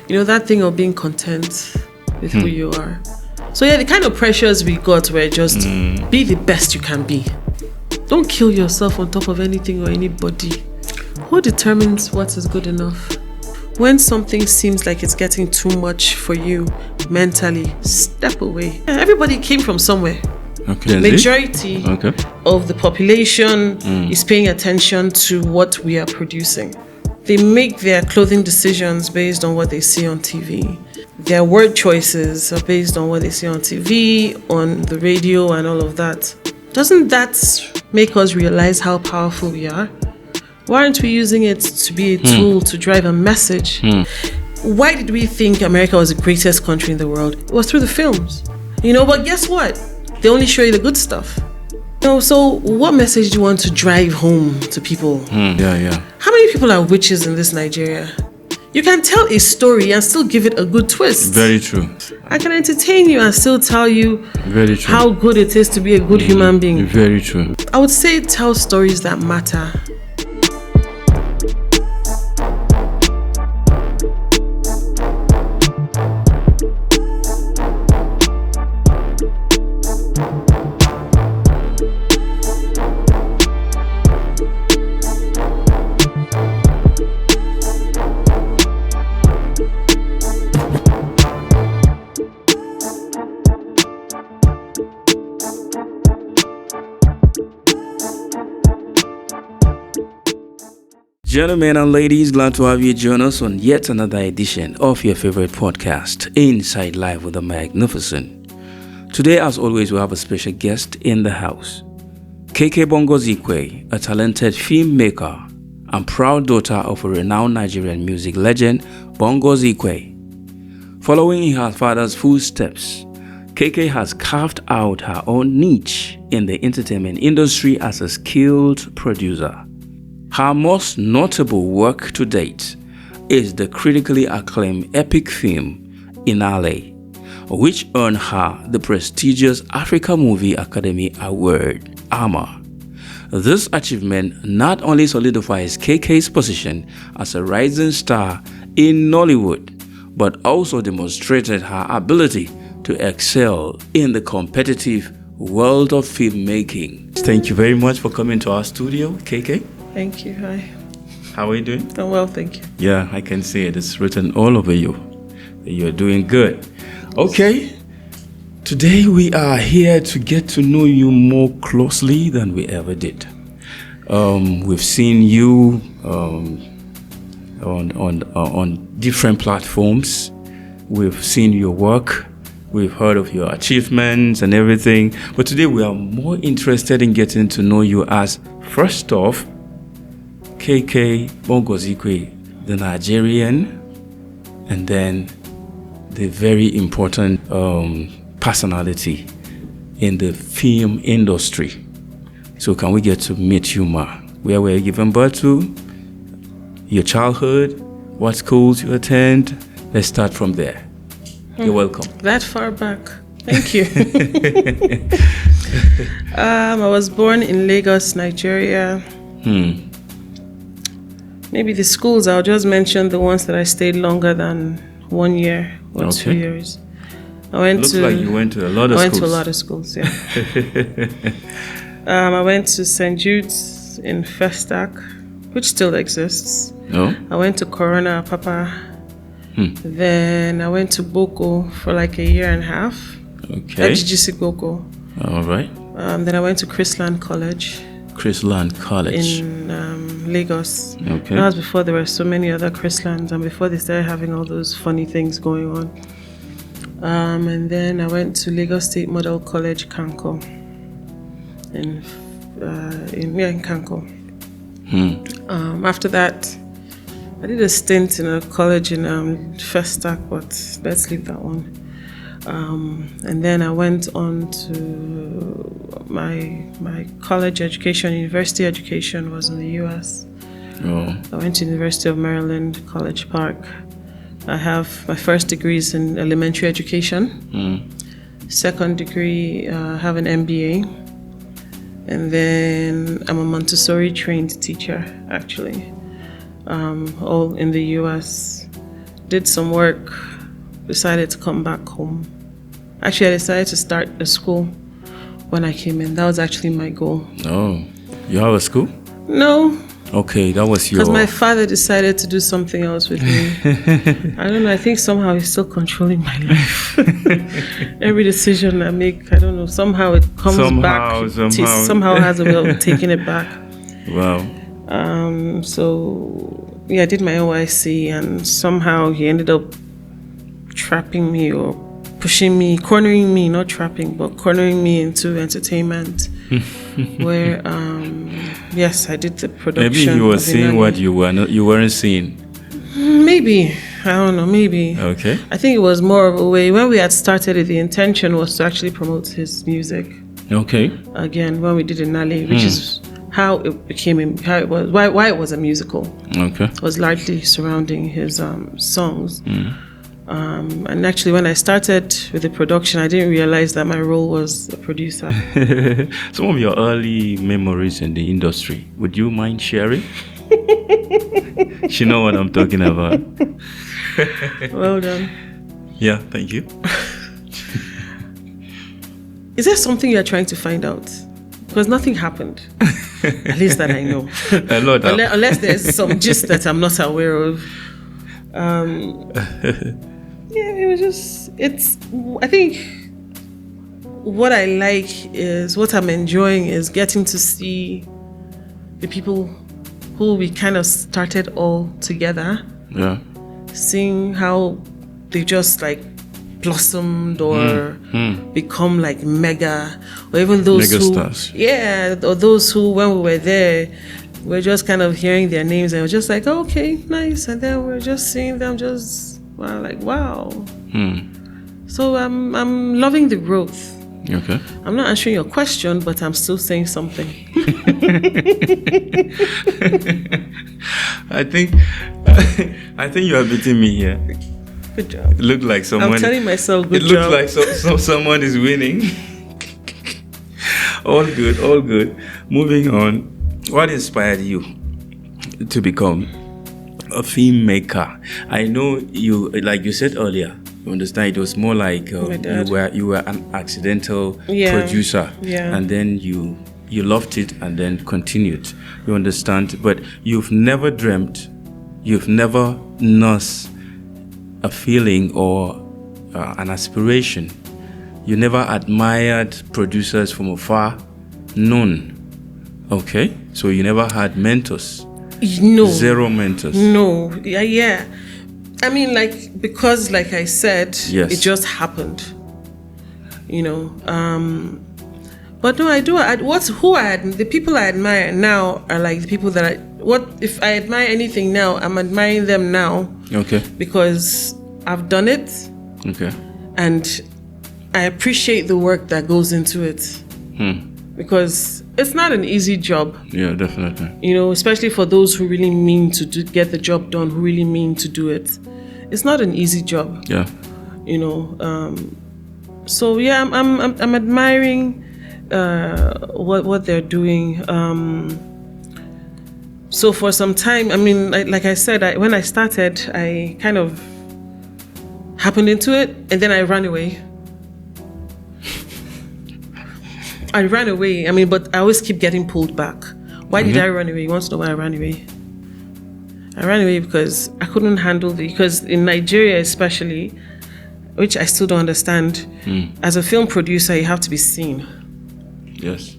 that thing of being content with who you are. So yeah, the kind of pressures we got were just be the best you can be. Don't kill yourself on top of anything or anybody. Who determines what is good enough? When something seems like it's getting too much for you mentally, step away. Everybody came from somewhere. Okay. Majority of the population is paying attention to what we are producing. They make their clothing decisions based on what they see on TV. Their word choices are based on what they see on TV, on the radio, and all of that. Doesn't that make us realize how powerful we are? Why aren't we using it to be a tool to drive a message? Why did we think America was the greatest country in the world? It was through the films. But guess what? They only show you the good stuff. So what message do you want to drive home to people? Yeah. How many people are witches in this Nigeria? You can tell a story and still give it a good twist. Very true. I can entertain you and still tell you how good it is to be a good human being. Very true. I would say tell stories that matter. Gentlemen and ladies, glad to have you join us on yet another edition of your favorite podcast, Inside Life with the Magnificent. Today, as always, we have a special guest in the house. Keke Bongos-Ikwue, a talented filmmaker and proud daughter of a renowned Nigerian music legend, Bongos-Ikwue. Following in her father's footsteps, Keke has carved out her own niche in the entertainment industry as a skilled producer. Her most notable work to date is the critically acclaimed epic film Inale, which earned her the prestigious Africa Movie Academy Award, AMA. This achievement not only solidifies Keke's position as a rising star in Nollywood, but also demonstrated her ability to excel in the competitive world of filmmaking. Thank you very much for coming to our studio, Keke. Thank you. Hi. How are you doing? I'm well, thank you. Yeah, I can see it. It's written all over you. You're doing good. Okay. Today we are here to get to know you more closely than we ever did. We've seen you on different platforms. We've seen your work. We've heard of your achievements and everything. But today we are more interested in getting to know you as, first off, Keke Bongos-Ikwue, the Nigerian, and then the very important personality in the film industry. So can we get to meet you, ma? Where were you given birth to? Your childhood? What schools you attend? Let's start from there. You're welcome. That far back. Thank you. I was born in Lagos, Nigeria. Maybe the schools, I'll just mention the ones that I stayed longer than 1 year or 2 years. Looks like you went to a lot of schools. I went to a lot of schools, yeah. I went to St. Jude's in Festac, which still exists. Oh. I went to Corona, Papa. Then I went to Boko for like a year and a half. Okay. FGGC Boko. All right. Then I went to Chrisland College. Chrisland College. In Lagos. Okay. That was before there were so many other Chrislands and before they started having all those funny things going on. And then I went to Lagos State Model College, Kanko. In Kanko. After that, I did a stint in a college in Festac, but let's leave that one. And then I went on to my college education, university education was in the US. Oh. I went to University of Maryland, College Park. I have my first degrees in elementary education. Second degree, I have an MBA. And then I'm a Montessori trained teacher, actually. All in the US. did some work, decided to come back home. Actually, I decided to start a school when I came in. That was actually my goal. Oh, you have a school? No. Okay, that was your... Because my father decided to do something else with me. I don't know, I think somehow he's still controlling my life. Every decision I make, I don't know, somehow it comes back. Somehow has a way of taking it back. Wow. So, yeah, I did my NYC, and somehow he ended up trapping me or pushing me, cornering me, not trapping, but cornering me into entertainment. Where, yes, I did the production. Maybe he was seeing what you weren't seeing. Maybe. I don't know, maybe. Okay. I think it was more of a way, when we had started it, the intention was to actually promote his music. Okay. Again, when we did Nolly, which is how it became, how it was, why it was a musical. Okay. It was largely surrounding his songs. And actually, when I started with the production, I didn't realize that my role was a producer. Some of your early memories in the industry, would you mind sharing? You know what I'm talking about. Well done. Yeah, thank you. Is there something you're trying to find out? Because nothing happened. At least that I know. A lot. Unless there's some gist that I'm not aware of. Yeah, it was just, I think what I like is, what I'm enjoying is getting to see the people who we kind of started all together. Yeah. Seeing how they just like blossomed or become like mega, or even those Megastars. or those who, when we were there, we're just kind of hearing their names and we're just like, oh, okay, nice. And then we're just seeing them just, wow. So I'm loving the growth. Okay. I'm not answering your question, but I'm still saying something. I think you are beating me here. Good job. It looked like someone. I'm telling myself good job. It looked like someone is winning. All good. Moving on. What inspired you to become a filmmaker? I know you, like you said earlier, you understand, it was more like you were an accidental producer, and then you loved it and then continued. You understand, but you've never dreamt, you've never nursed a feeling or an aspiration. You never admired producers from afar, none. Okay, so you never had mentors? No. Zero mentors? No. Yeah. I mean, because like I said, it just happened. You know. But no, I do. The people I admire now are like the people that if I admire anything now, I'm admiring them now. Okay. Because I've done it. Okay. And I appreciate the work that goes into it. Because it's not an easy job. Yeah, definitely. You know, especially for those who really mean to get the job done, who really mean to do it. It's not an easy job. Yeah. You know. So yeah, I'm admiring what they're doing. So for some time, I mean, like I said, when I started, I kind of happened into it, and then I ran away. I ran away. I mean, but I always keep getting pulled back. Why did I run away? You want to know why I ran away? I ran away because I couldn't handle because in Nigeria especially, which I still don't understand, as a film producer, you have to be seen. Yes.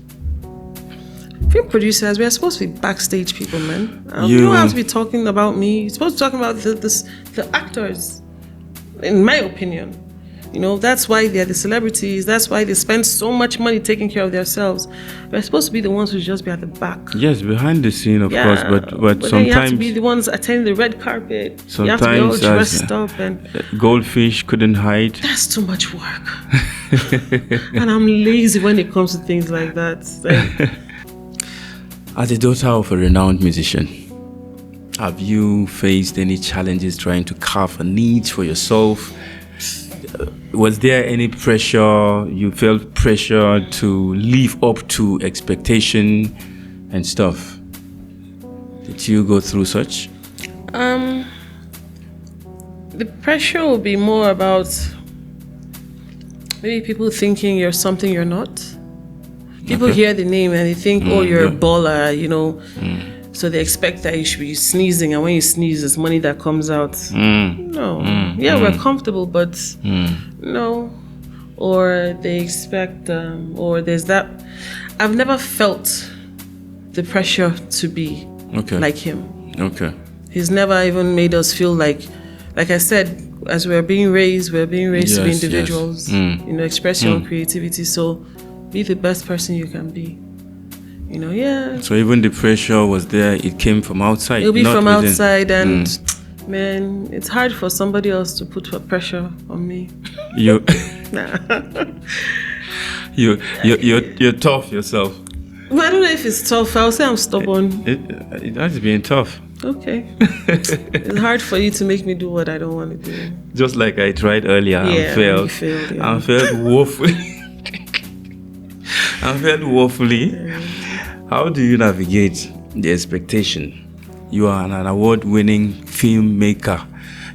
Film producers, we are supposed to be backstage people, man. You don't have to be talking about me. You're supposed to be talking about the actors, in my opinion. You know, that's why they're the celebrities. That's why they spend so much money taking care of themselves. We're supposed to be the ones who just be at the back. Yes, behind the scene, of course, but sometimes then you have to be the ones attending the red carpet. Sometimes you have to be all dressed up and goldfish couldn't hide. That's too much work. And I'm lazy when it comes to things like that. As a daughter of a renowned musician, have you faced any challenges trying to carve a niche for yourself? Was there any pressure? You felt pressure to live up to expectation and stuff? Did you go through such? The pressure will be more about maybe people thinking you're something you're not. People hear the name and they think, oh, you're a baller, you know. So they expect that you should be sneezing, and when you sneeze, there's money that comes out. No. We're comfortable, but no. Or they expect, or there's that. I've never felt the pressure to be like him. He's never even made us feel like I said, as we're being raised to be individuals. You know, express your own creativity. So be the best person you can be. You know, So even the pressure was there, it came from outside. It'll be from outside, and man, it's hard for somebody else to put pressure on me. You're tough yourself. Well, I don't know if it's tough. I'll say I'm stubborn. It has been tough. Okay. It's hard for you to make me do what I don't want to do. Just like I tried earlier and failed. I failed woefully. How do you navigate the expectation? You are an award-winning filmmaker.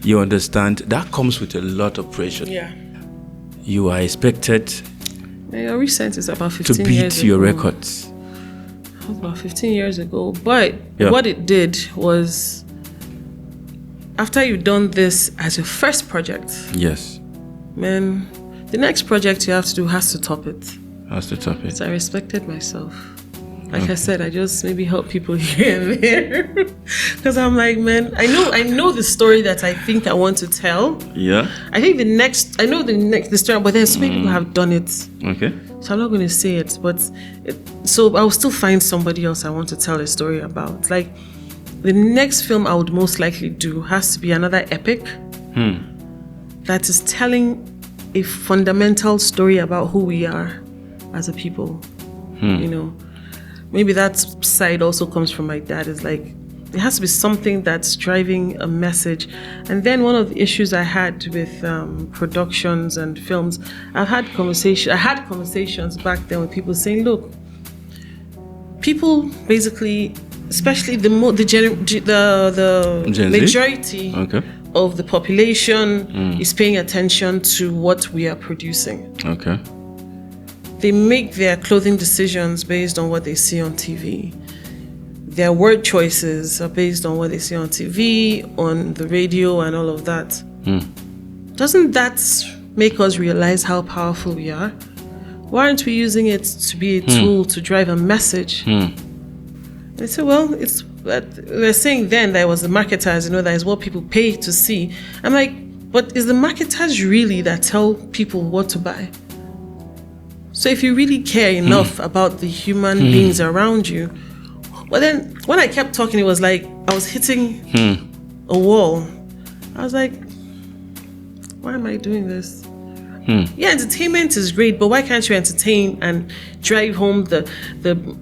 You understand that comes with a lot of pressure. You are expected your recent is about 15 to beat years your ago. records. About 15 years ago. But what it did was, after you've done this as your first project, man, the next project you have to do has to top it. So I respected myself. Like I said, I just maybe help people here and there. Because I'm like, man, I know the story that I think I want to tell. I think the story, but then so many people have done it. So I'm not going to say it, but so I'll still find somebody else I want to tell a story about. Like, the next film I would most likely do has to be another epic that is telling a fundamental story about who we are as a people. You know, maybe that side also comes from my dad. Is like, it has to be something that's driving a message. And then one of the issues I had with productions and films, I had conversations back then with people saying, look, people basically, especially the majority of the population is paying attention to what we are producing. They make their clothing decisions based on what they see on TV. Their word choices are based on what they see on TV, on the radio, and all of that. Doesn't that make us realize how powerful we are? Why aren't we using it to be a tool to drive a message? They say, well, we're saying then that it was the marketers, that is what people pay to see. I'm like, but is the marketers really that tell people what to buy? So if you really care enough about the human beings around you, but then when I kept talking, it was like I was hitting a wall. I was like, why am I doing this? Yeah, entertainment is great, but why can't you entertain and drive home the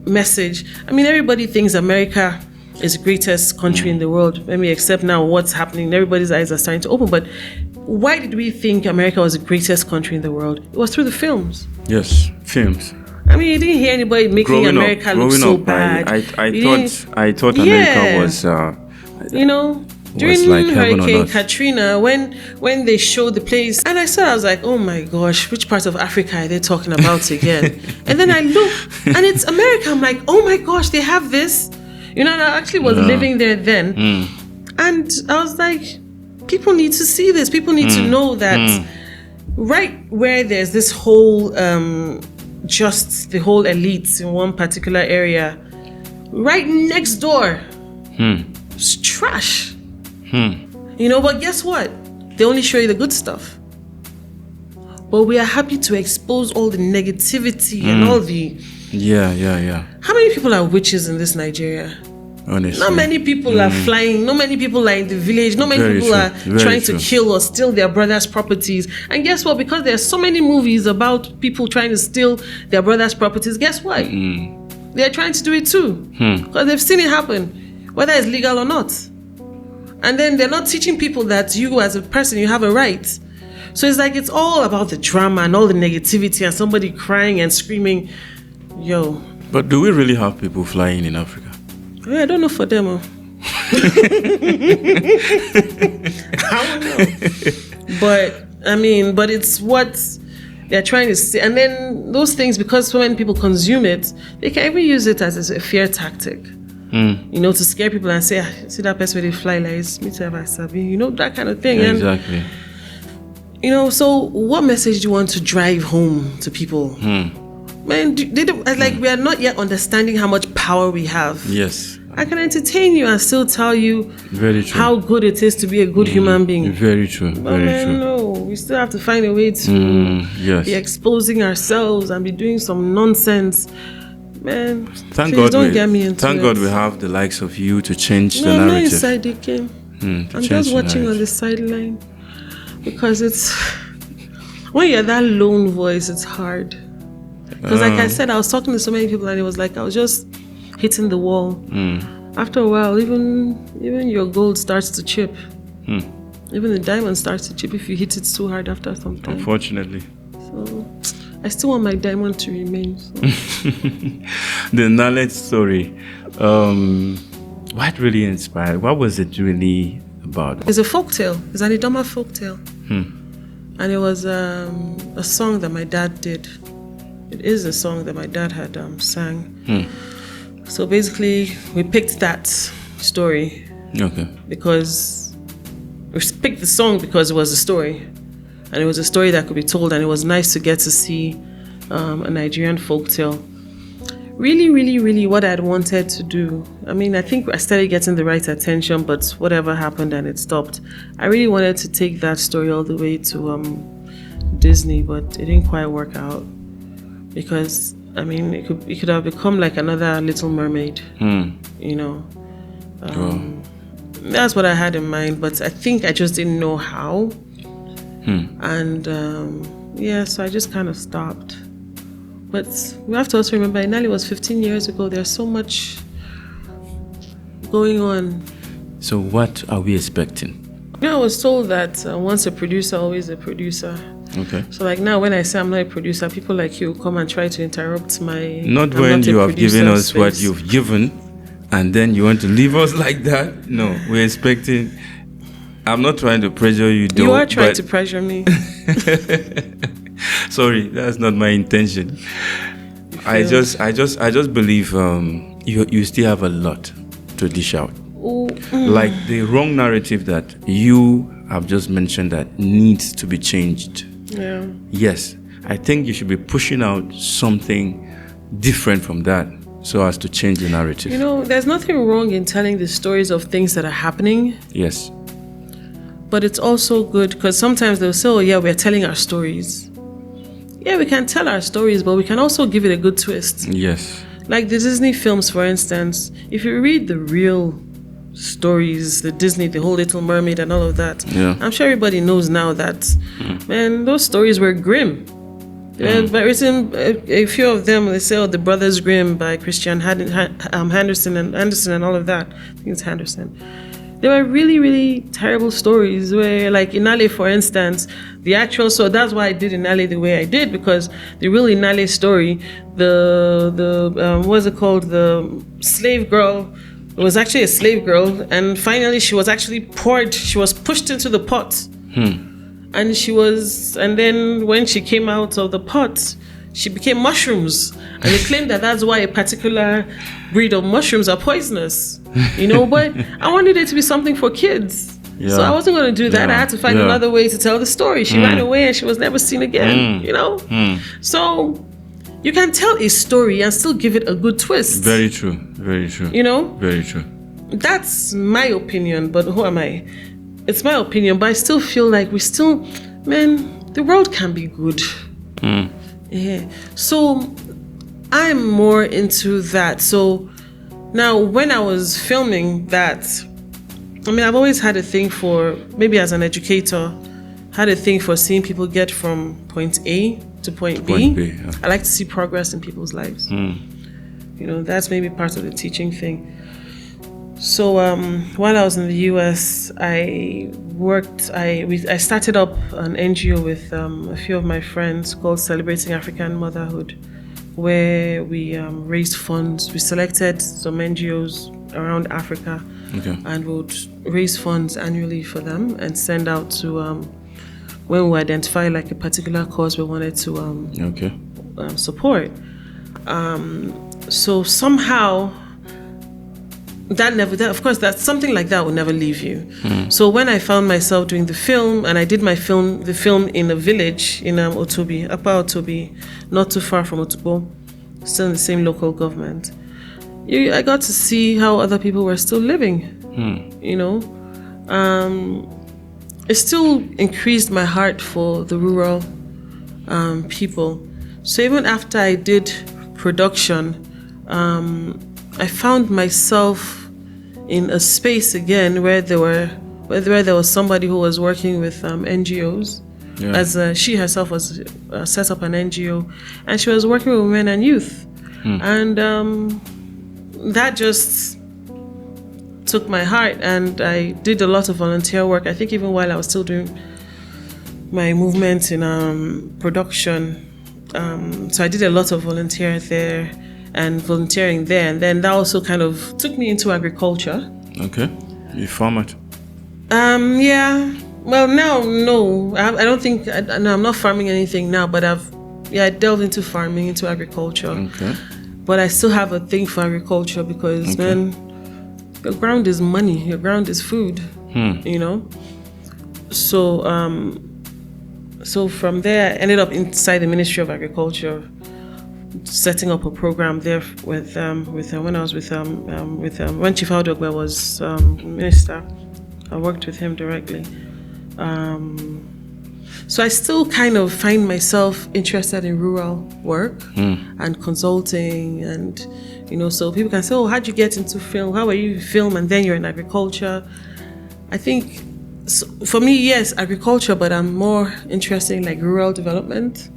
message? I mean, everybody thinks America is the greatest country in the world. I mean, except now what's happening, everybody's eyes are starting to open. But why did we think America was the greatest country in the world? It was through the films. Yes, films. I mean, you didn't hear anybody making America look so bad. I thought America was, during like Hurricane Katrina, when they showed the place, and I was like, oh my gosh, which part of Africa are they talking about again? And then I look, and it's America. I'm like, oh my gosh, they have this. And I actually was living there then, and I was like, people need to see this. People need to know that right where there's this whole just the whole elites in one particular area, right next door, it's trash. But guess what? They only show you the good stuff. But we are happy to expose all the negativity and all the... Yeah. How many people are witches in this Nigeria? Honestly. Not many people are flying. Not many people are in the village. Not many people are trying to kill or steal their brother's properties. And guess what? Because there are so many movies about people trying to steal their brother's properties, guess what? They're trying to do it too. Because they've seen it happen, whether it's legal or not. And then they're not teaching people that you as a person, you have a right. So it's like it's all about the drama and all the negativity and somebody crying and screaming. Yo. But do we really have people flying in Africa? I don't know for them. I don't know. But it's what they're trying to say. And then those things, because so many people consume it, they can even use it as a fear tactic. To scare people and say, see that person with the fly lies, me too, that kind of thing. Exactly. And, so what message do you want to drive home to people? Man, we are not yet understanding how much power we have. Yes. I can entertain you and still tell you Very true. how good it is to be a good human being. Very true. Very true. No, we still have to find a way to be exposing ourselves and be doing some nonsense. Man, thank please God don't get me into thank it. God we have the likes of you to change the I'm narrative. not inside the game. I'm just watching on the sideline because it's when you're that lone voice, it's hard. Because like I said, I was talking to so many people and it was like I was just hitting the wall. After a while, even your gold starts to chip. Even the diamond starts to chip if you hit it too hard after some time. Unfortunately. So I still want my diamond to remain. So. The knowledge story. What really inspired? What was it really about? It's a folktale. It's an Idoma folktale. And it was a song that my dad did. It is a song that my dad had sang. So basically, we picked that story. Okay. Because we picked the song because it was a story. And it was a story that could be told, and it was nice to get to see a Nigerian folktale. Really, really, really what I'd wanted to do. I think I started getting the right attention, but whatever happened and it stopped. I really wanted to take that story all the way to Disney, but it didn't quite work out. Because, it could have become like another Little Mermaid, That's what I had in mind, but I think I just didn't know how. And so I just kind of stopped. But we have to also remember, Inali was 15 years ago. There's so much going on. So what are we expecting? I was told that once a producer, always a producer. Okay. So like now when I say I'm not a producer, people like you come and try to interrupt my... Not when you have given us what you've given and then you want to leave us like that. No, we're expecting... I'm not trying to pressure you, though. You are trying to pressure me. Sorry, that's not my intention. I just believe you still have a lot to dish out. Like the wrong narrative that you have just mentioned that needs to be changed. Yeah. Yes, I think you should be pushing out something different from that so as to change the narrative. There's nothing wrong in telling the stories of things that are happening. Yes. But it's also good because sometimes they'll say, we're telling our stories. Yeah, we can tell our stories, but we can also give it a good twist. Yes. Like the Disney films, for instance, if you read the real stories, the whole Little Mermaid and all of that, I'm sure everybody knows now that, man, those stories were grim. But written, a few of them, they say, The Brothers Grimm by Christian Andersen and all of that. I think it's Henderson. They were really, really terrible stories where, like Inale, for instance, so that's why I did Inale the way I did, because the real Inale story, what's it called? The slave girl was actually a slave girl, and finally she was pushed into the pot. And then when she came out of the pot, she became mushrooms. And they claim that that's why a particular breed of mushrooms are poisonous. But I wanted it to be something for kids. Yeah. So I wasn't going to do that. I had to find another way to tell the story. She ran away and she was never seen again, So you can tell a story and still give it a good twist. Very true. Very true. Very true. That's my opinion, but who am I? It's my opinion, but I still feel like the world can be good. Yeah. So I'm more into that. So now when I was filming that, I've always had a thing for, maybe as an educator, had a thing for seeing people get from point A to point B. I like to see progress in people's lives. That's maybe part of the teaching thing. So while I was in the US, I started up an NGO with a few of my friends called Celebrating African Motherhood, where we raised funds. We selected some NGOs around Africa and would raise funds annually for them and send out to when we identify like a particular cause we wanted to support. So somehow of course, that something like that will never leave you. So when I found myself doing the film, and I did the film in a village in Otobi, Upper Otobi, not too far from Otubo, still in the same local government, I got to see how other people were still living. You know, it still increased my heart for the rural people. So even after I did production, I found myself in a space again where there was somebody who was working with NGOs. As she herself was set up an NGO, and she was working with women and youth, and that just took my heart. And I did a lot of volunteer work. I think even while I was still doing my movement in production, so I did a lot of volunteering there, and then that also kind of took me into agriculture. Okay, you farmer? Yeah. Well, now no, I don't think. No, I'm not farming anything now, but I delved into farming, into agriculture. Okay. But I still have a thing for agriculture because man, your ground is money, your ground is food. You know. So from there, I ended up inside the Ministry of Agriculture, setting up a program there with when I was when Chief Audogbe was minister. I worked with him directly. So I still kind of find myself interested in rural work and consulting, and so people can say, oh, how'd you get into film? How were you in film and then you're in agriculture? I think for me, yes, agriculture, but I'm more interested in like rural development.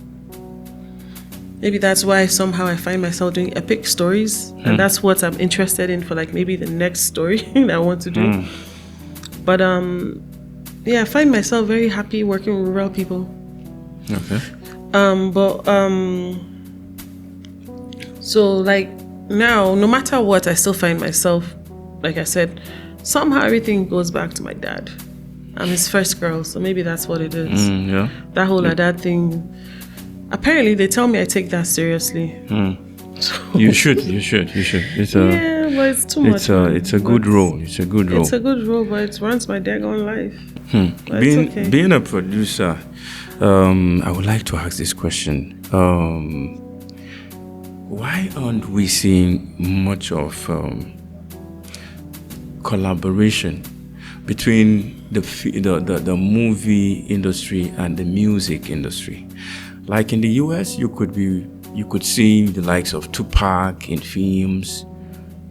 Maybe that's why somehow I find myself doing epic stories, and that's what I'm interested in for like maybe the next story that I want to do. But I find myself very happy working with rural people. Okay. So like now, no matter what, I still find myself, like I said, somehow everything goes back to my dad. I'm his first girl, so maybe that's what it is. That whole dad thing. Apparently, they tell me I take that seriously. So, you should. It's but it's too much. It's a good role. It's a good role. It's a good role, but it runs my daggone life. Being a producer, I would like to ask this question. Why aren't we seeing much of collaboration between the movie industry and the music industry? Like in the US, you could see the likes of Tupac in films.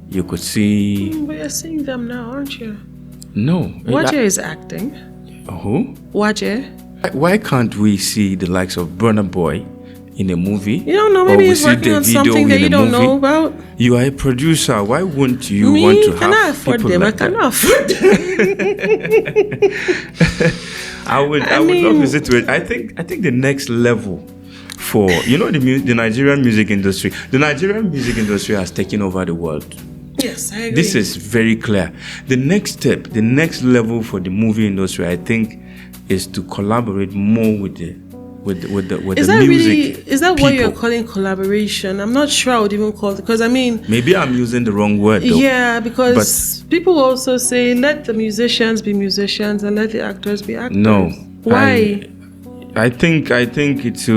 You could see. But you're seeing them now, aren't you? No. Waje is acting. Who? Waje. Why can't we see the likes of Burna Boy in a movie? You don't know. Maybe he's working on something that you don't know about. You are a producer. Why wouldn't you want to have people like that? I cannot afford them. I would love to sit with. I think the next level for the Nigerian music industry. The Nigerian music industry has taken over the world. Yes, I agree. This is very clear. The next step, the next level for the movie industry, I think, is to collaborate more with the music. Is that what you're calling collaboration? I'm not sure I would even call it, because maybe I'm using the wrong word though. Yeah, because people also say let the musicians be musicians and let the actors be actors. No. Why? I think it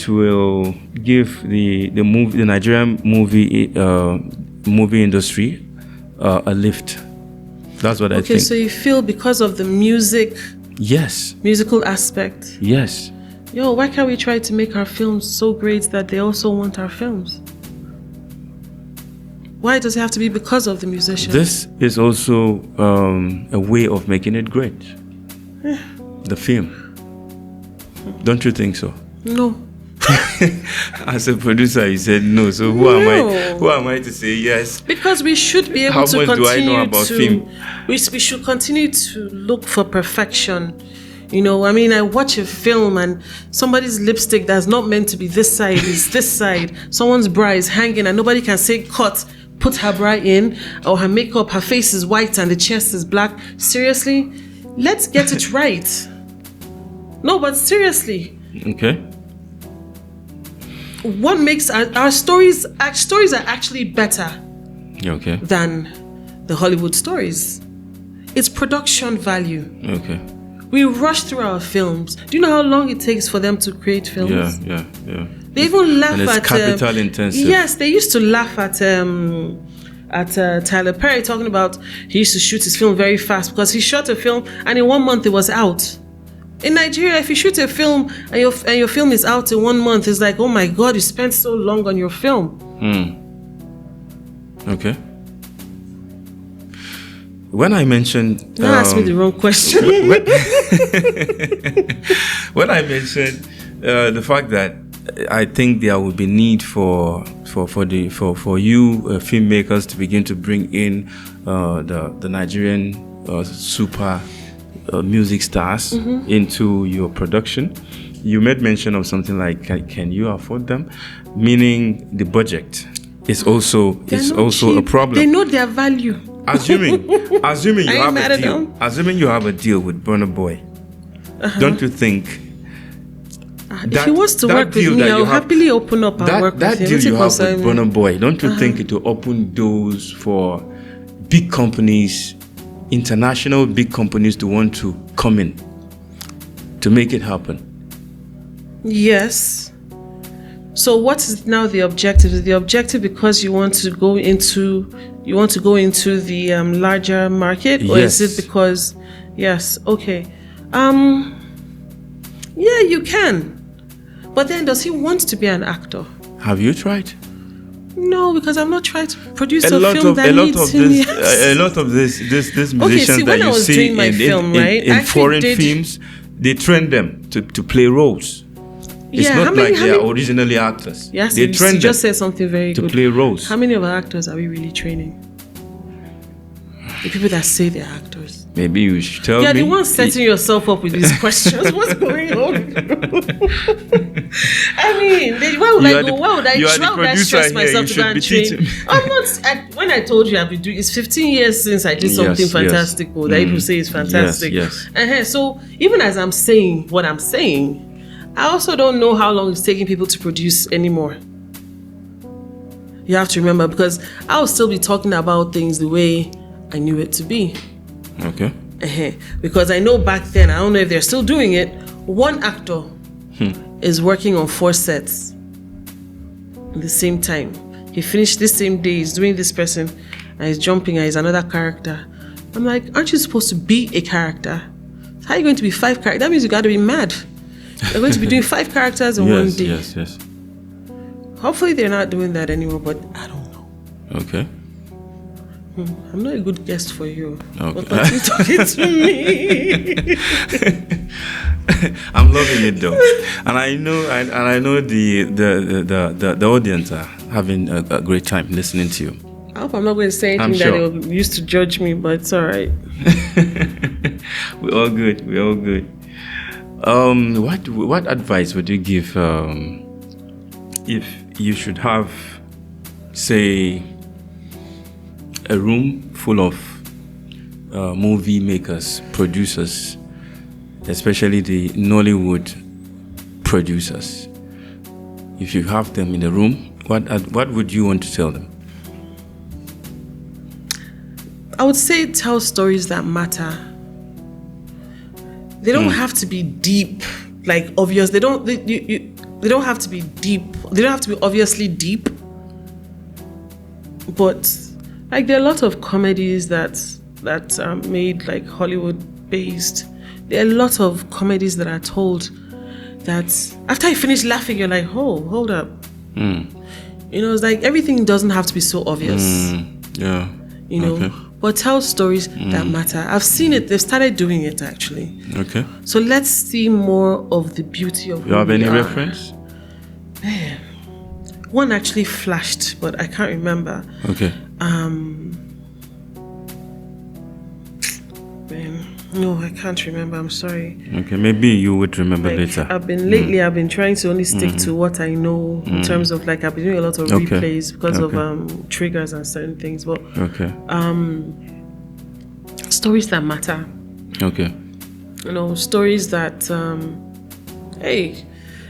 will give the Nigerian movie industry a lift. That's what I think. Okay, so you feel because of the music? Yes. Musical aspect? Yes. Why can't we try to make our films so great that they also want our films? Why does it have to be because of the musicians? This is also a way of making it great. The film. Don't you think so? No. As a producer, you said no. So who am I to say yes? Because we should be able How to much continue do I know about film? We should continue to look for perfection. I watch a film and somebody's lipstick that's not meant to be this side is this side. Someone's bra is hanging and nobody can say cut. put her bra in, or her makeup, her face is white and the chest is black. Seriously, let's get it right. No, but seriously. Okay. What makes our stories are actually better than the Hollywood stories? It's production value. Okay. We rush through our films. Do you know how long it takes for them to create films? Yeah. They even laugh and it's at capital intensive. Yes, they used to laugh at Tyler Perry, talking about he used to shoot his film very fast because he shot a film and in 1 month it was out. In Nigeria, if you shoot a film and your film is out in 1 month, it's like, oh my God, you spent so long on your film. Okay. When I mentioned... Don't ask me the wrong question. When I mentioned the fact that I think there would be need for you filmmakers to begin to bring in the Nigerian super music stars into your production. You made mention of something like, can you afford them? Meaning the budget is also a problem. They know their value. Assuming you have a deal with Burna Boy, don't you think? If he wants to work with me, I'll happily open up and work with him. That deal you have with Burna Boy, don't you think it will open doors for big companies, international big companies, to want to come in to make it happen? Yes. So what is now the objective? Is the objective because you want to go into the larger market, or is it because okay, yeah, you can, but then does he want to be an actor? Have you tried? No, because I'm not trying to produce a film that needs him. A lot of this musicians that you see in foreign films, they train them to play roles. It's not like they are originally actors. Yes, they train them just said something very good. To play roles. How many of our actors are we really training? The people that say they're actors. Maybe you should tell me. You're the one setting yourself up with these questions. What's going on? I mean, why would I stress myself to go and train? I'm not. When I told you I've been doing, it's 15 years since I did something fantastic. That people say is fantastic. Yes. So even as I'm saying what I'm saying, I also don't know how long it's taking people to produce anymore. You have to remember, because I'll still be talking about things the way I knew it to be. Okay. Because I know back then, I don't know if they're still doing it, one actor is working on 4 sets at the same time. He finished this same day, he's doing this person, and he's jumping and he's another character. I'm like, aren't you supposed to be a character? How are you going to be 5 characters? That means you got to be mad. You're going to be doing 5 characters in one day. Yes. Hopefully they're not doing that anymore, but I don't know. Okay. I'm not a good guest for you. Okay. But you're talking to me. I'm loving it though, and I know the audience are having a great time listening to you. I hope I'm not going to say anything that they'll use to judge me, but it's all right. We're all good. What advice would you give if you should have, say, a room full of movie makers, producers, especially the Nollywood producers? If you have them in the room, what would you want to tell them? I would say tell stories that matter. They don't have to be deep, like obvious. They don't have to be deep. They don't have to be obviously deep. But like there are a lot of comedies that are made like Hollywood based. There are a lot of comedies that are told that after you finish laughing, you're like, oh, hold up. It's like everything doesn't have to be so obvious. But tell stories that matter. I've seen it. They've started doing it actually. Okay. So let's see more of the beauty of. You have any reference? Man, one actually flashed, but I can't remember. Okay. Man. No, I can't remember. I'm sorry. Okay, maybe you would remember later. I've been trying to only stick to what I know in terms of like I've been doing a lot of replays because of triggers and certain things. But stories that matter. Okay. You know, stories that hey,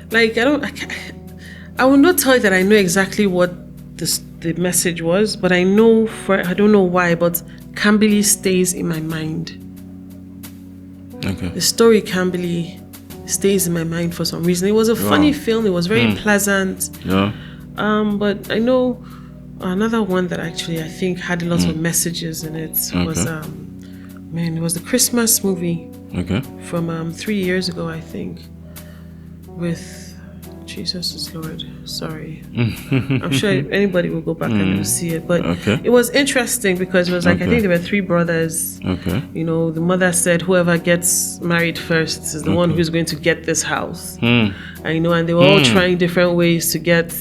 like I will not tell you that I know exactly what the message was, but I know I don't know why, but Camberley stays in my mind. Okay. The story Camberley stays in my mind for some reason. It was a funny film. It was very pleasant. Yeah. But I know another one that actually I think had a lot of messages in it was it was the Christmas movie. Okay. From 3 years ago, I think, with Jesus is Lord. Sorry. I'm sure anybody will go back and will see it. But it was interesting because it was like, I think there were 3 brothers. Okay. You know, the mother said, whoever gets married first is the one who's going to get this house. And, you know, and they were all trying different ways to get...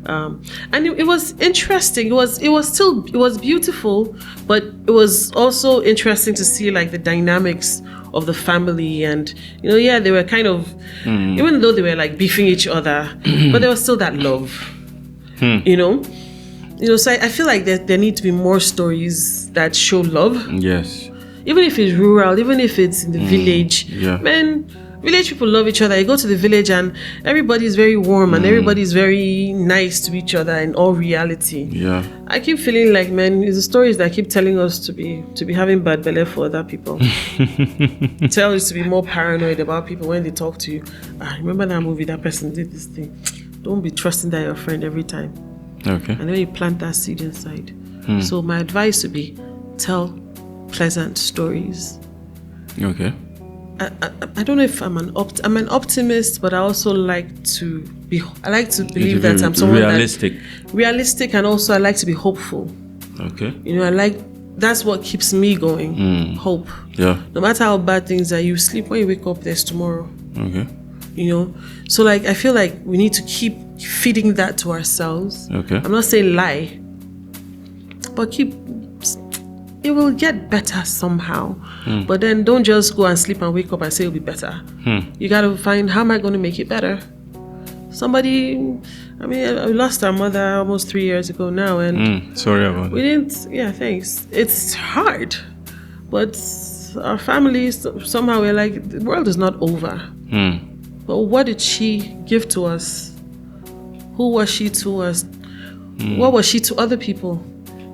and it was interesting. It was beautiful, but it was also interesting to see like the dynamics of the family. And, you know, they were kind of, even though they were like beefing each other, but there was still that love, you know, so I feel like there need to be more stories that show love. Yes. Even if it's rural, even if it's in the village, man, village people love each other. You go to the village and everybody's very warm and everybody's very nice to each other in all reality. Yeah. I keep feeling like, man, it's the stories that keep telling us to be having bad belly for other people. Tell us to be more paranoid about people when they talk to you. Remember that movie, that person did this thing. Don't be trusting that your friend every time. Okay. And then you plant that seed inside. So my advice would be tell pleasant stories. Okay. I don't know if I'm an optimist, but I also like to believe that I'm someone realistic, and also I like to be hopeful. Okay. You know, that's what keeps me going. Hope. Yeah. No matter how bad things are, you sleep, when you wake up, there's tomorrow. Okay. You know, so like I feel like we need to keep feeding that to ourselves. Okay. I'm not saying lie, but it will get better somehow. But then don't just go and sleep and wake up and say it'll be better. You got to find, how am I going to make it better? I lost our mother almost 3 years ago now, and sorry about it. Thanks. It's hard, but our family, somehow we're like, the world is not over. But what did she give to us? Who was she to us? What was she to other people?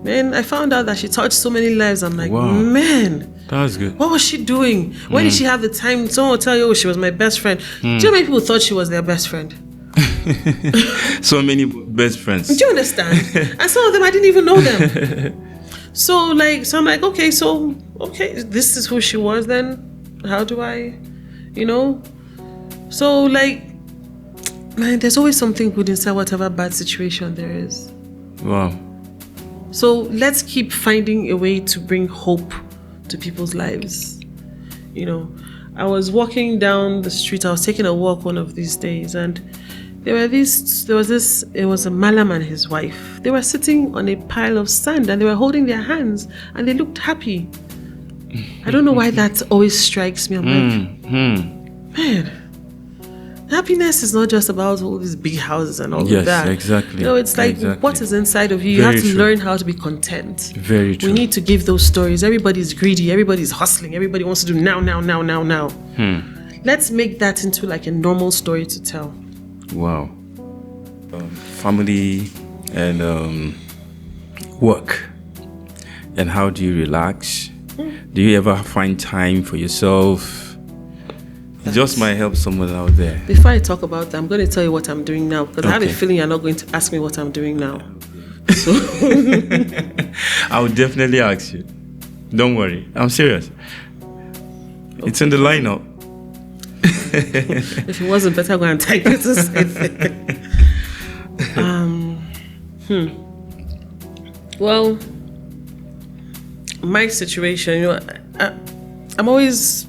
Man, I found out that she touched so many lives. I'm like, man, that's good. What was she doing? When did she have the time? Someone will tell you, she was my best friend. Do you know how many people thought she was their best friend? So many best friends. Do you understand? And some of them, I didn't even know them. So I'm like, okay, this is who she was then. How do I, So like, man, there's always something good inside whatever bad situation there is. Wow. So let's keep finding a way to bring hope to people's lives. I was walking down the street. I was taking a walk one of these days, and it was a Malam and his wife. They were sitting on a pile of sand and they were holding their hands and they looked happy. I don't know why that always strikes me. I'm like, man, happiness is not just about all these big houses and all of that. Yes, exactly. It's like what is inside of you. You have to learn how to be content. Very true. We need to give those stories. Everybody's greedy. Everybody's hustling. Everybody wants to do now. Let's make that into like a normal story to tell. Wow. Family and work. And how do you relax? Do you ever find time for yourself? It just might help someone out there. Before I talk about that, I'm going to tell you what I'm doing now, because I have a feeling you're not going to ask me what I'm doing now. So I will definitely ask you. Don't worry. I'm serious. Okay. It's in the lineup. If it wasn't better, I'm going to take it to say Well, my situation, I'm always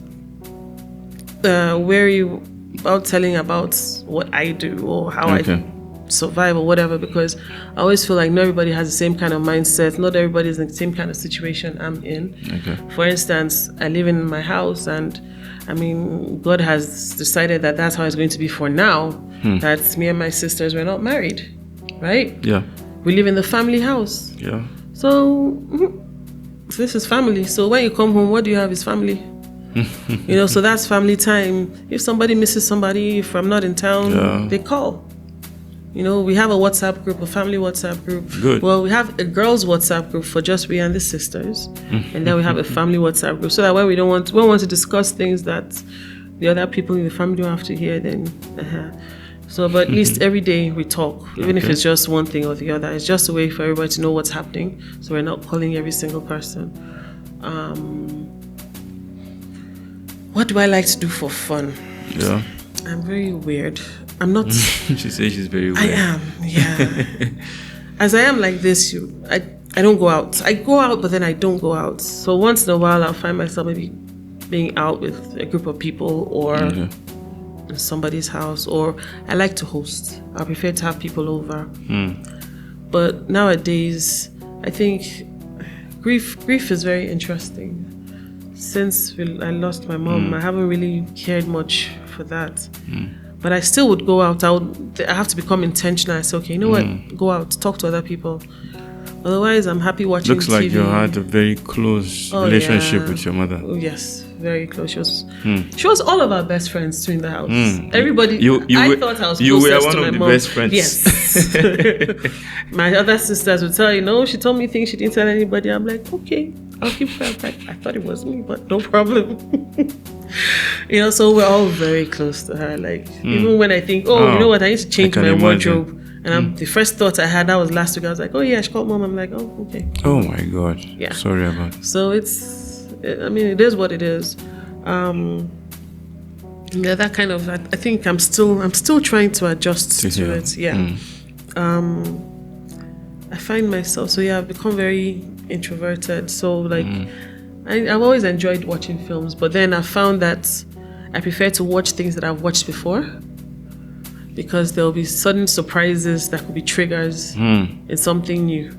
wary about telling about what I do or how survive or whatever, because I always feel like not everybody has the same kind of mindset. Not everybody is in the same kind of situation I'm in. Okay. For instance, I live in my house, and I mean, God has decided that that's how it's going to be for now. That me and my sisters were not married, right? Yeah. We live in the family house. Yeah. So this is family. So when you come home, what do you have is family. So that's family time. If somebody misses somebody, if I'm not in town, they call. We have a WhatsApp group, a family WhatsApp group. Good. Well, we have a girls WhatsApp group for just we and the sisters. And then we have a family WhatsApp group, so that when we want to discuss things that the other people in the family don't have to hear, then so but at least every day we talk, even if it's just one thing or the other. It's just a way for everybody to know what's happening, so we're not calling every single person. What do I like to do for fun? Yeah. I'm very weird. I'm not. She says she's very weird. I am, yeah. As I am like this, I don't go out. I go out, but then I don't go out. So once in a while, I'll find myself maybe being out with a group of people or in somebody's house, or I like to host. I prefer to have people over. But nowadays, I think grief is very interesting. Since I lost my mom, I haven't really cared much for that. But I still would go out. I have to become intentional. I say, okay, you know what? Go out, talk to other people. Otherwise, I'm happy watching Looks TV. like you had a very close relationship with your mother. Oh, yes, very close. She was all of our best friends too in the house. Everybody. I thought I was closest to my mom. You were one of the best friends. Yes. My other sisters would tell you, she told me things she didn't tell anybody. I'm like, okay, I'll keep quiet. I thought it was me, but no problem. So we're all very close to her. Like, even when I think, you know what, I need to change my wardrobe. And the first thought I had, that was last week. I was like, oh yeah, she called mom. I'm like, oh, okay. Oh my God. Yeah. Sorry about it. So it is what it is. That kind of, I think I'm still trying to adjust to it. Yeah. I find myself, I've become very introverted. So like, I've always enjoyed watching films, but then I found that I prefer to watch things that I've watched before, because there'll be sudden surprises that could be triggers in something new.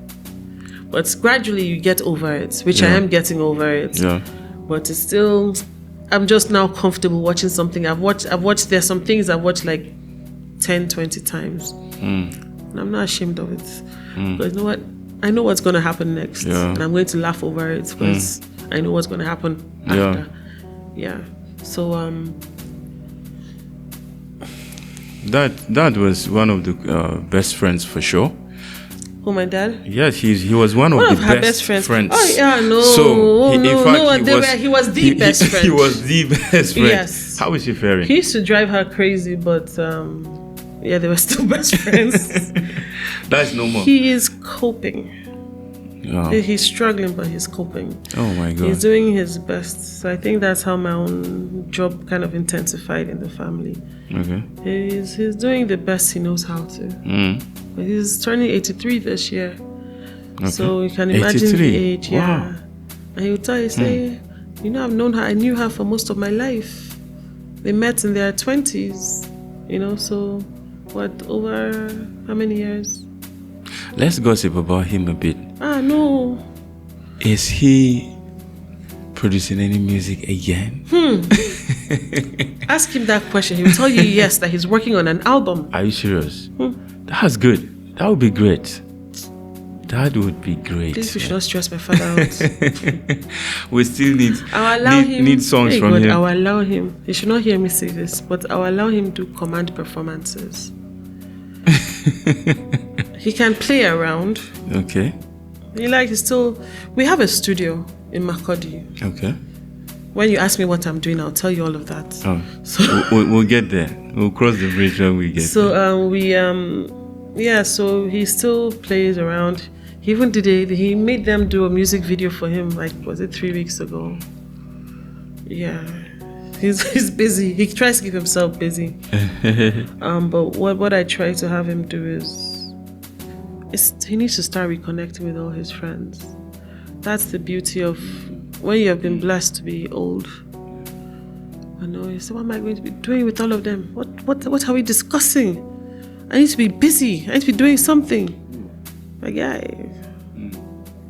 But gradually you get over it, which I am getting over it. Yeah. But it's still, I'm just now comfortable watching something I've watched. There's some things I've watched like 10, 20 times. And I'm not ashamed of it. Because you know what? I know what's going to happen next. Yeah. And I'm going to laugh over it because I know what's going to happen after. Yeah. So, Dad was one of the best friends for sure. Oh, my dad? Yes, he was one of the best friends. Oh yeah, no. So he was the best friend. He was the best friend. Yes. How is he faring? He used to drive her crazy, but they were still best friends. That's no more. He is coping. Oh. He's struggling, but he's coping. Oh my God. He's doing his best. So I think that's how my own job kind of intensified in the family. Okay. He's doing the best he knows how to. But he's turning 83 this year. Okay. So you can imagine 83. The age. Wow. Yeah. And he would tell you, say, I've known her. I knew her for most of my life. They met in their 20s. So what, over how many years? Let's gossip about him a bit. No. Is he producing any music again? Ask him that question. He will tell you yes, that he's working on an album. Are you serious? That's good. That would be great. That would be great. Please, we should not stress my father out. We still need songs hey from God, him. I'll allow him. He should not hear me say this, but I'll allow him to command performances. He can play around. Okay. We have a studio in Makurdi. Okay. When you ask me what I'm doing, I'll tell you all of that. Oh. So we'll get there. We'll cross the bridge when we get there. So he still plays around. He even he made them do a music video for him, like, was it 3 weeks ago? Yeah. He's busy. He tries to keep himself busy. But what I try to have him do is he needs to start reconnecting with all his friends. That's the beauty of when you have been blessed to be old. I know you say, what am I going to be doing with all of them? What are we discussing? I need to be busy. I need to be doing something. Like, yeah,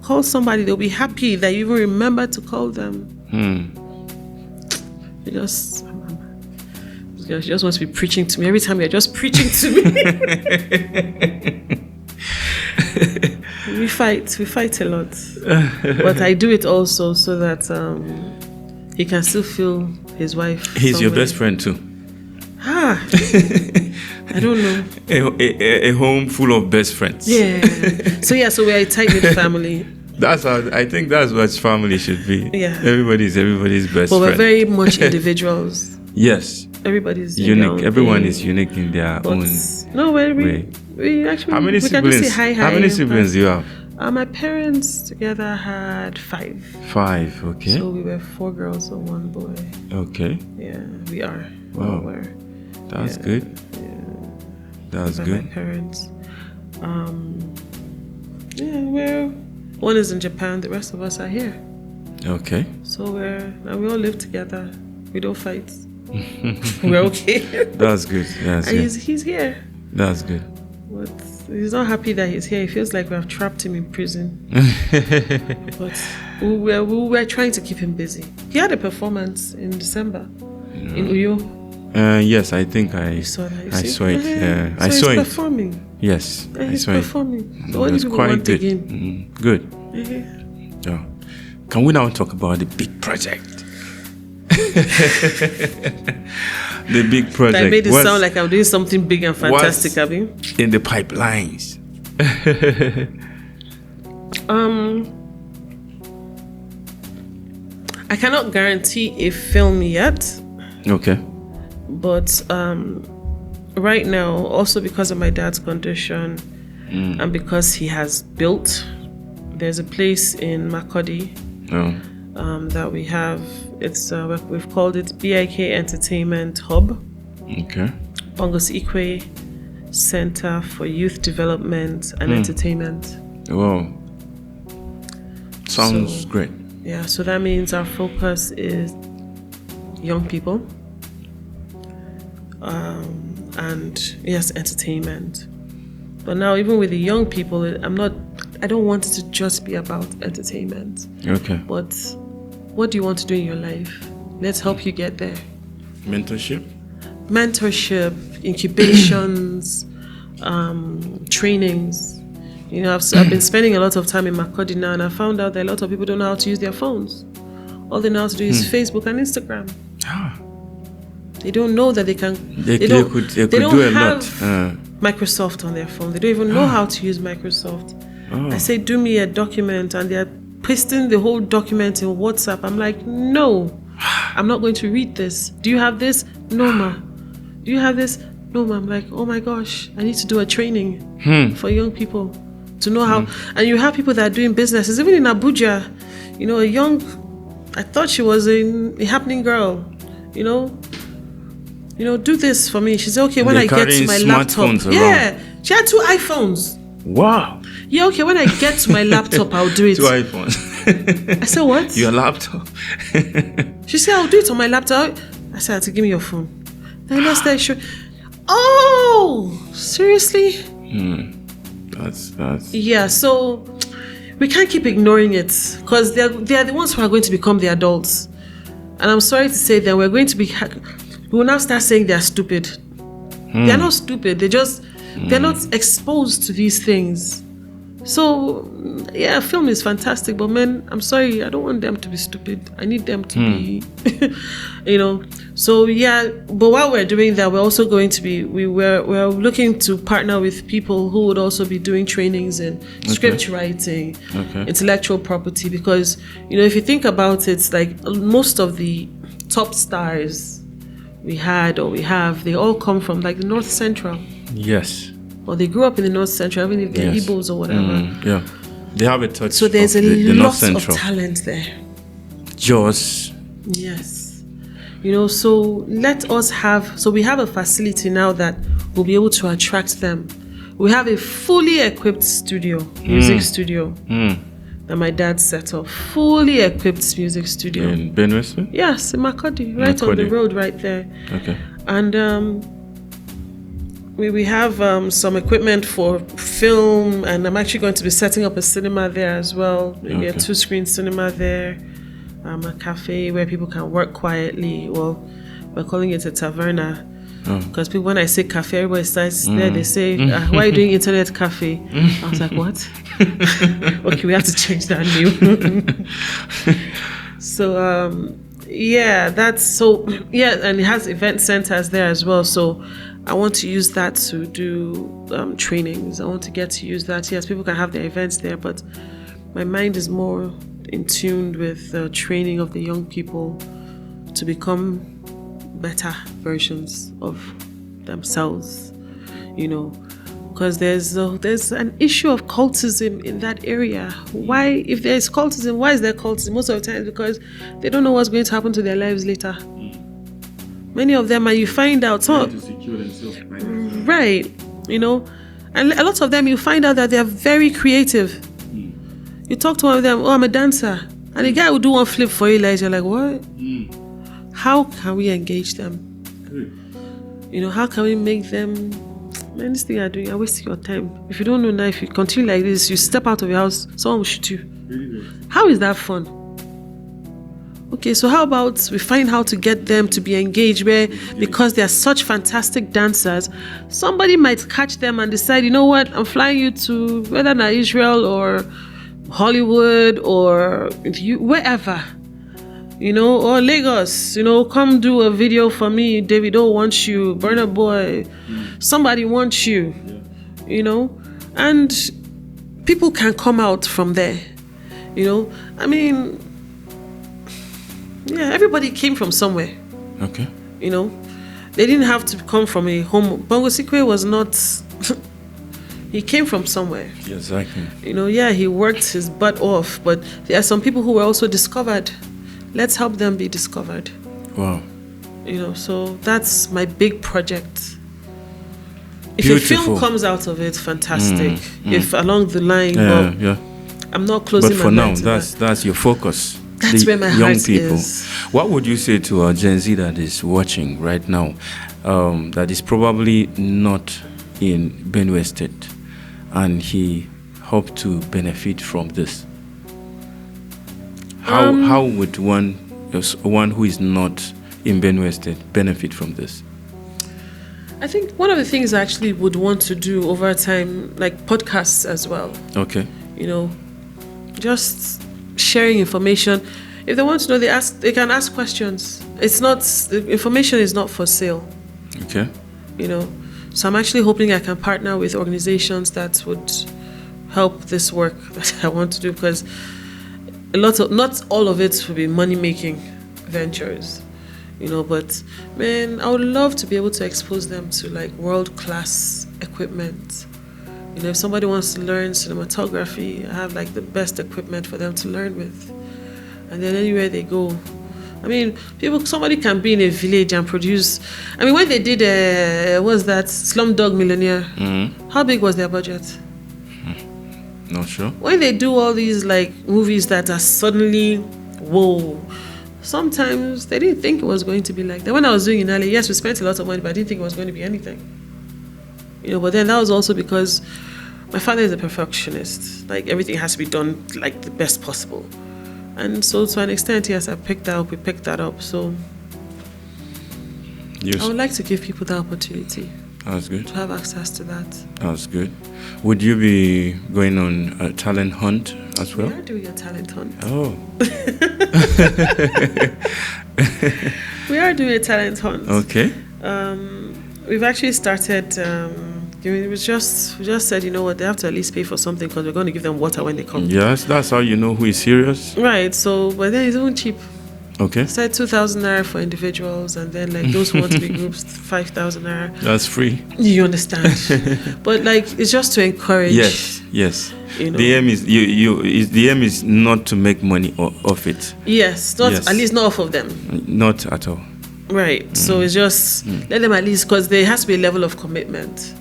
call somebody. They'll be happy that you even remember to call them. She just wants to be preaching to me. Every time you're just preaching to me. We fight a lot. But I do it also so that he can still feel his wife. He's your best friend too. I don't know. A home full of best friends. Yeah. So we're a tight-knit family. I think that's what family should be. Yeah. Everybody's best friend. But we're very much individuals. Yes. Everybody's unique. Everyone is unique in their own way. We actually. How many siblings? Can just say hi. How many siblings do you have? My parents together had 5. 5, okay. So we were 4 girls and 1 boy. Okay. Yeah, we are. Wow. That's good. Yeah. That's good. My parents. One is in Japan. The rest of us are here. Okay. So we all live together. We don't fight. We're okay. That's good. That's and good. He's here. That's good. But he's not happy that he's here. He feels like we have trapped him in prison. But we're trying to keep him busy. He had a performance in December in Uyo. Yes, I think I saw that. I saw it. Yeah, so I saw he's it. Performing. Yes, I saw performing. It. So what do was people quite want good. again? Good. Yeah. Can we now talk about the big project? The big project. I made it sound like I'm doing something big and fantastic, Abby. In the pipelines. I cannot guarantee a film yet. Okay. But right now, also because of my dad's condition and because he has built, there's a place in Makurdi that we have. It's we've called it BIK Entertainment Hub. Okay. Bongos-Ikwue Center for Youth Development and Entertainment. Wow. Sounds great. Yeah, so that means our focus is young people. And yes, entertainment. But now, even with the young people, I don't want it to just be about entertainment. Okay. But what do you want to do in your life? Let's help you get there. Mentorship, incubations, trainings. You know, I've been spending a lot of time in Makurdi now, and I found out that a lot of people don't know how to use their phones. All they know how to do is Facebook and Instagram. They don't know that they can. They could do a lot. Microsoft on their phone. They don't even know how to use Microsoft. I say, do me a document, and they're pasting the whole document in WhatsApp. I'm like, no, I'm not going to read this. Do you have this? No, ma. Do you have this? No, ma. I'm like, oh my gosh, I need to do a training for young people to know how. And you have people that are doing businesses, even in Abuja. You know, I thought she was a happening girl. You know, do this for me. She said, okay, when I get to my laptop. Yeah, she had 2 iPhones. Wow. Yeah, okay, when I get to my laptop, I'll do it. 2 iPhones. I said, what? Your laptop. She said, I'll do it on my laptop. I said, give me your phone. Then I started showing. Oh, seriously? That's. Yeah, so we can't keep ignoring it because they are the ones who are going to become the adults. And I'm sorry to say that we will now start saying they are stupid. They are not stupid. They're not exposed to these things. So, yeah, film is fantastic, but man, I'm sorry, I don't want them to be stupid. I need them to be, So, yeah, but while we're doing that, we're also going to be, we're looking to partner with people who would also be doing trainings in script writing, intellectual property, because, if you think about it, like most of the top stars we had or we have, they all come from like the North Central. Yes. Or they grew up in the North Central, even if they're Igbos or whatever. Yeah. They have a touch. So there's of a the North lot Central. of talent there. Jos. Yes. So let us we have a facility now that will be able to attract them. We have a fully equipped music studio, that my dad set up. Fully equipped music studio. In Benue State? Yes, in Makurdi, right on the road right there. Okay. And We have some equipment for film, and I'm actually going to be setting up a cinema there as well. Maybe a 2-screen cinema there, a cafe where people can work quietly. Well, we're calling it a taverna. Because people, when I say cafe, everybody starts there. They say, "Why are you doing internet cafe?" I was like, "What?" Okay, we have to change that name. So, and it has event centers there as well. So, I want to use that to do trainings. I want to get to use that. Yes, people can have their events there, but my mind is more in tune with the training of the young people to become better versions of themselves, because there's an issue of cultism in that area. Why, if there's cultism, why is there cultism? Most of the time because they don't know what's going to happen to their lives later. Many of them, and you find out to secure themselves, right, and a lot of them, you find out that they're very creative. You talk to one of them, "Oh, I'm a dancer," and the guy will do one flip for you, like, you're like, "What?" How can we engage them? How can we make them, man, this thing you're doing, you're wasting your time. If you don't know now, if you continue like this, you step out of your house, someone will shoot you. How is that fun? Okay, so how about we find how to get them to be engaged, where because they are such fantastic dancers, somebody might catch them and decide, you know what, I'm flying you to whether not Israel or Hollywood or wherever. Or Lagos, come do a video for me. Davido wants you, Burna Boy, somebody wants you, and people can come out from there, everybody came from somewhere. Okay. They didn't have to come from a home. Bongos-Ikwue was not, he came from somewhere. Exactly. He worked his butt off, but there are some people who were also discovered. Let's help them be discovered. Wow. So that's my big project. If Beautiful. a film comes out of it, fantastic. If along the line, I'm not closing my mind. But for now, that's your focus. That's where my heart is. What would you say to a Gen Z that is watching right now, that is probably not in Benue State, and he hoped to benefit from this? How would one who is not in Benue State benefit from this? I think one of the things I actually would want to do over time, like podcasts as well. Okay. Just sharing information. If they want to know, they can ask questions. The information is not for sale. Okay. So I'm actually hoping I can partner with organizations that would help this work that I want to do, because not all of it will be money-making ventures, but man, I would love to be able to expose them to like world-class equipment. If somebody wants to learn cinematography, I have like the best equipment for them to learn with. And then anywhere they go, somebody can be in a village and produce. When they did, was that Slumdog Millionaire? How big was their budget? Not sure. When they do all these like movies that are suddenly, whoa, sometimes they didn't think it was going to be like that. When I was doing Inale, yes, we spent a lot of money, but I didn't think it was going to be anything. But then that was also because my father is a perfectionist. Like everything has to be done like the best possible. And so to an extent, yes, we picked that up. So yes. I would like to give people the opportunity. That's good. To have access to that. That's good. Would you be going on a talent hunt as well? We are doing a talent hunt. Oh. We are doing a talent hunt. Okay. We've actually started. We just said, you know what, they have to at least pay for something because we're going to give them water when they come. Yes, that's how you know who is serious. Right. So, but then it's even cheap. Okay. Said 2,000 naira for individuals, and then like those who want to be groups, 5,000 naira. That's free. You understand? But like it's just to encourage. Yes. The aim is the aim is not to make money off it. Yes, at least not off of them. Not at all. Right. So it's just let them at least, because there has to be a level of commitment.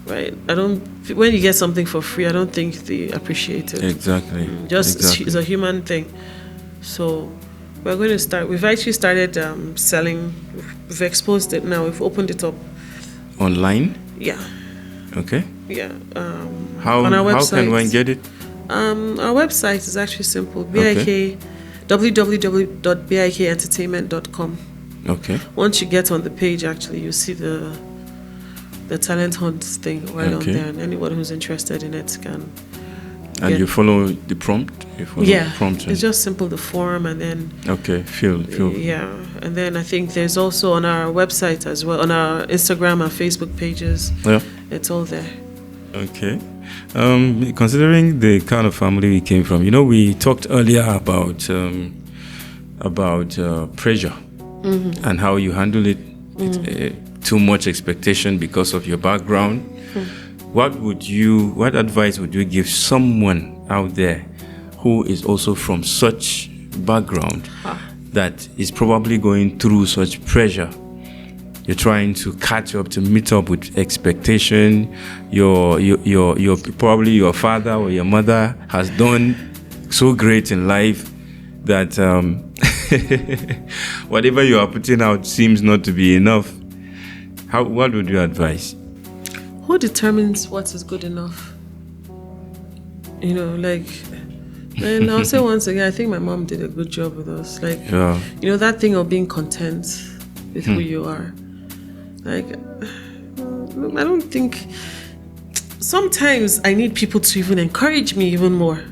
Right. When you get something for free, I don't think they appreciate it. Exactly. It's a human thing. So we're going to start. We've actually started selling. We've exposed it now. We've opened it up. online? Yeah. Okay. Yeah. How on our website. How can one get it? Our website is actually simple. Okay. www.bikentertainment.com. Okay. Once you get on the page, actually, you see the talent hunt thing right on there, and anyone who's interested in it can. And you follow the prompt? It's just simple, the form, and then... Okay, fill. Yeah, and then I think there's also on our website as well, on our Instagram and Facebook pages. Yeah. It's all there. Okay. Considering the kind of family we came from, we talked earlier about pressure and how you handle it. Too much expectation because of your background. What advice would you give someone out there who is also from such background that is probably going through such pressure? You're trying to catch up, to meet up with expectation. Your probably your father or your mother has done so great in life that whatever you are putting out seems not to be enough. What would you advise? Who determines what is good enough? And I'll say once again, I think my mom did a good job with us. That thing of being content with who you are. I don't think... Sometimes I need people to even encourage me even more.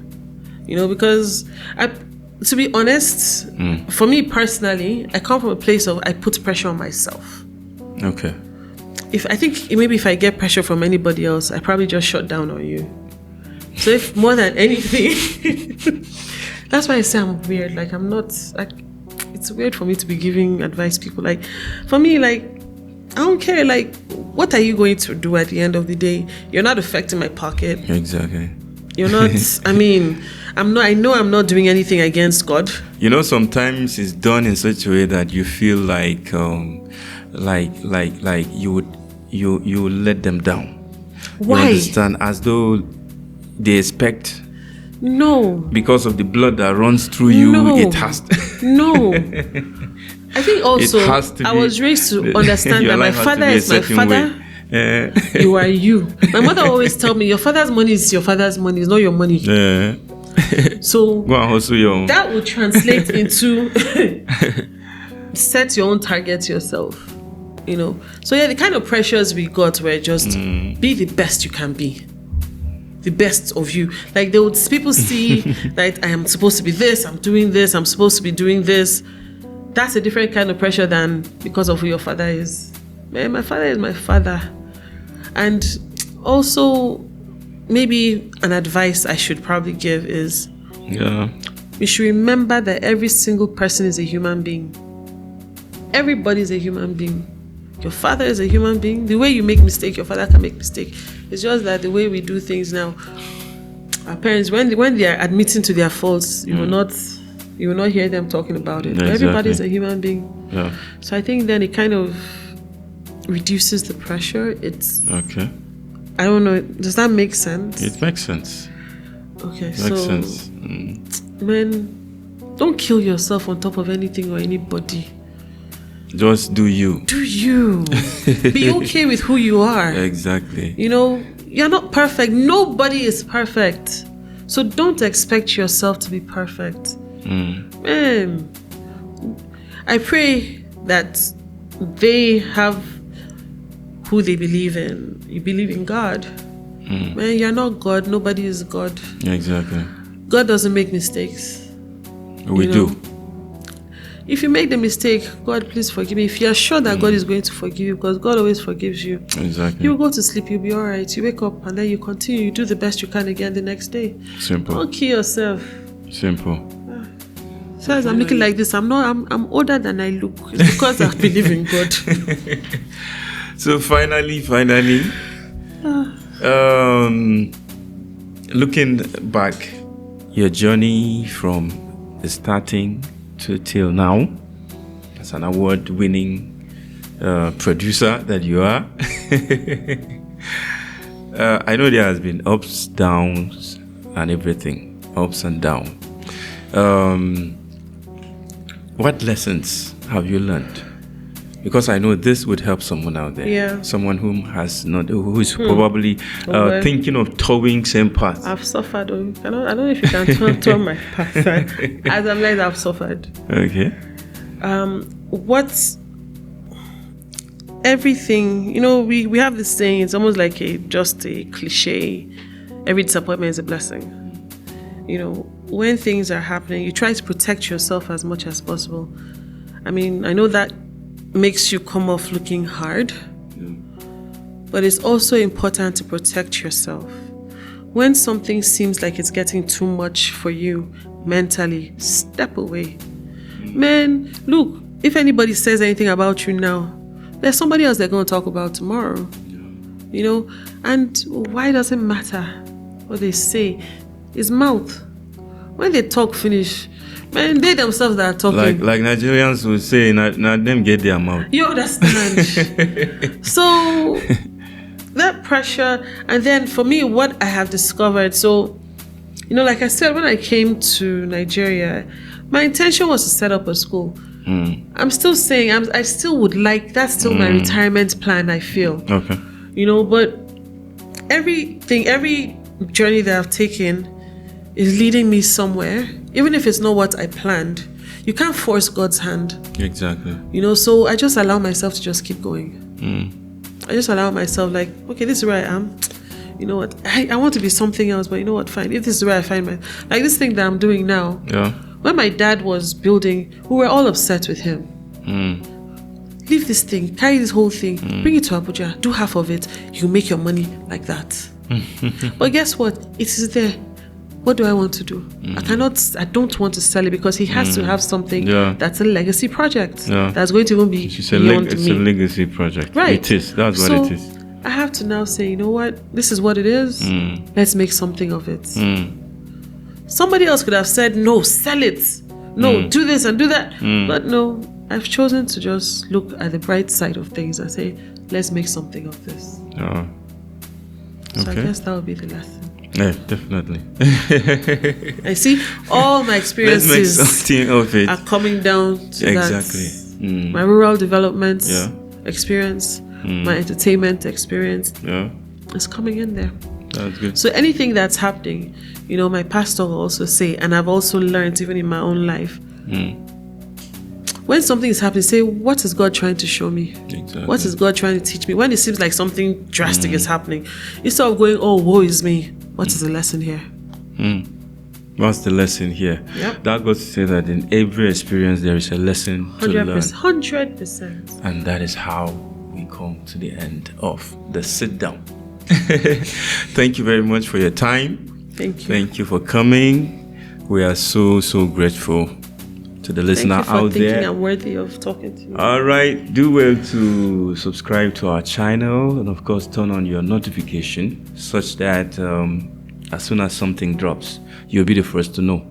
Because to be honest, for me personally, I come from a place of I put pressure on myself. Okay. If I get pressure from anybody else, I probably just shut down on you. So if more than anything, that's why I say I'm weird. I'm not. It's weird for me to be giving advice to people. For me, I don't care. What are you going to do at the end of the day? You're not affecting my pocket. Exactly. You're not. I know I'm not doing anything against God. Sometimes it's done in such a way that you feel like you let them down. Why? You understand? As though they expect. No. Because of the blood that runs through you, it has to. No. I think also I was raised to understand that my father is my father. You are you. My mother always tell me, your father's money is your father's money, it's not your money. So go and hustle your own. That would translate into set your own targets yourself. So the kind of pressures we got were just be the best you can be, the best of you. People see that I am supposed to be this, I'm doing this, I'm supposed to be doing this. That's a different kind of pressure than because of who your father is. Man, my father is my father. And also, maybe an advice I should probably give is, we should remember that every single person is a human being. Everybody is a human being. Your father is a human being. The way you make mistake, your father can make mistake. It's just that the way we do things now, our parents, when they are admitting to their faults, you will not hear them talking about it. Exactly. Everybody is a human being. Yeah. So I think then it kind of reduces the pressure. It's okay. I don't know. Does that make sense? It makes sense. Okay, makes sense. Man, don't kill yourself on top of anything or anybody. Just do you. Do you. Be okay with who you are. Exactly. You're not perfect. Nobody is perfect. So don't expect yourself to be perfect. Man, I pray that they have who they believe in. You believe in God. Man, you're not God. Nobody is God. Exactly. God doesn't make mistakes. We do. If you make the mistake, God, please forgive me. If you are sure that God is going to forgive you, because God always forgives you. Exactly. You go to sleep, you'll be all right. You wake up and then you continue. You do the best you can again the next day. Simple. Don't kill yourself. Simple. So as I'm looking like this, I'm older than I look. It's because I believe in God. So finally, looking back, your journey from the starting till now, as an award-winning producer that you are, I know there has been ups, downs, and everything, ups and downs. What lessons have you learned because I know this would help someone out there. Yeah. Someone who is probably thinking of towing same path. I've suffered. I don't know if you can tow my path. As I'm like, I've suffered. Okay. What's everything? We have this saying. It's almost like just a cliche. Every disappointment is a blessing. When things are happening, you try to protect yourself as much as possible. I mean, I know that makes you come off looking hard, but it's also important to protect yourself. When something seems like it's getting too much for you mentally, step away. Man, look, if anybody says anything about you now, there's somebody else they're going to talk about tomorrow. And why does it matter what they say? It's mouth. When they talk finish, man, they themselves that are talking. Like Nigerians would say, now them get their mouth. You understand? So that pressure, and then for me, what I have discovered, so, like I said, when I came to Nigeria, my intention was to set up a school. I'm still saying, I still would like, that's still my retirement plan, I feel. Okay. But every journey that I've taken is leading me somewhere, even if it's not what I planned. You can't force God's hand. Exactly. So I just allow myself to just keep going. I just allow myself, like, okay, this is where I am. You know what? I want to be something else, but you know what? Fine. If this is where I find like this thing that I'm doing now. Yeah. When my dad was building, we were all upset with him. Leave this thing, carry this whole thing, bring it to Abuja, do half of it, you make your money like that. But guess what? It is there. What do I want to do? I don't want to sell it because he has to have something that's a legacy project that's going to even be beyond me. It's a legacy project. Right. It is. That's what it is. I have to now say, you know what? This is what it is. Let's make something of it. Somebody else could have said, no, sell it. No, do this and do that. But no, I've chosen to just look at the bright side of things and say, let's make something of this. Okay. So I guess that would be the lesson. Yeah, definitely. I see all my experiences let's make something of it. are coming down to exactly. that. My rural development experience, my entertainment experience is coming in there. That's good. So anything that's happening, my pastor will also say, and I've also learned even in my own life, when something is happening, say, what is God trying to show me? Exactly. What is God trying to teach me? When it seems like something drastic is happening, instead of going, oh, woe is me, what is the lesson here? What's the lesson here? Yep. That goes to say that in every experience there is a lesson to learn. 100%. And that is how we come to the end of the sit down. Thank you very much for your time. Thank you. Thank you for coming. We are so grateful to the listener out there. Thank you for thinking I'm worthy of talking to you. All right. Do well to subscribe to our channel and, of course, turn on your notification such that as soon as something drops, you'll be the first to know.